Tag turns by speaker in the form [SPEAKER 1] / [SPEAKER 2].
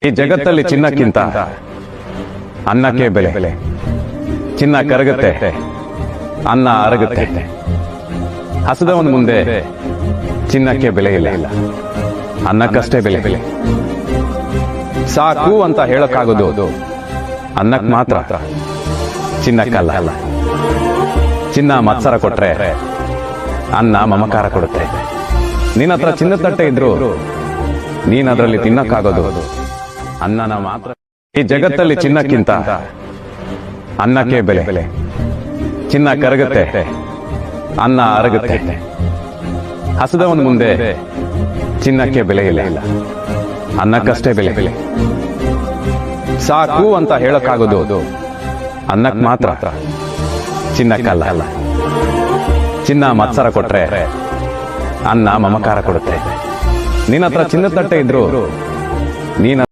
[SPEAKER 1] ಈ ಜಗತ್ತಲ್ಲಿ ಚಿನ್ನಕ್ಕಿಂತ ಅನ್ನಕ್ಕೆ ಬೆಲೆ. ಚಿನ್ನ ಕರಗುತ್ತೆ, ಅನ್ನ ಅರಗುತ್ತೆ. ಹಸದವನ ಮುಂದೆ ಚಿನ್ನಕ್ಕೆ ಬೆಲೆ ಇಲ್ಲ, ಅನ್ನಕ್ಕಷ್ಟೇ ಬೆಲೆ. ಸಾಕು ಅಂತ ಹೇಳಕ್ಕಾಗೋದು ಅನ್ನಕ್ಕೆ ಮಾತ್ರ, ಚಿನ್ನಕ್ಕಲ್ಲ. ಚಿನ್ನ ಮತ್ಸರ ಕೊಟ್ರೆ, ಅನ್ನ ಮಮಕಾರ ಕೊಡುತ್ತೆ. ನಿನ್ನ ಹತ್ರ ಚಿನ್ನದ ತಟ್ಟೆ ಇದ್ರು ನೀನ್ ಅದರಲ್ಲಿ ತಿನ್ನಕ್ಕಾಗೋದು ಅನ್ನನ ಮಾತ್ರ. ಈ ಜಗತ್ತಲ್ಲಿ ಚಿನ್ನಕ್ಕಿಂತ ಅನ್ನಕ್ಕೆ ಬೆಲೆ. ಚಿನ್ನ ಕರಗುತ್ತೆ, ಅನ್ನ ಅರಗುತ್ತೆ. ಹಸದವನ ಮುಂದೆ ಚಿನ್ನಕ್ಕೆ ಬೆಲೆ ಇಲ್ಲ, ಅನ್ನಕ್ಕಷ್ಟೇ ಬೆಲೆ. ಸಾಕು ಅಂತ ಹೇಳಕ್ಕಾಗೋದು ಅನ್ನಕ್ಕೆ ಮಾತ್ರ, ಚಿನ್ನಕ್ಕಲ್ಲ. ಚಿನ್ನ ಮತ್ಸರ ಕೊಟ್ರೆ, ಅನ್ನ ಮಮಕಾರ ಕೊಡುತ್ತೆ. ನಿನ್ನ ಹತ್ರ ಚಿನ್ನದ ತಟ್ಟೆ ಇದ್ರು ನೀನ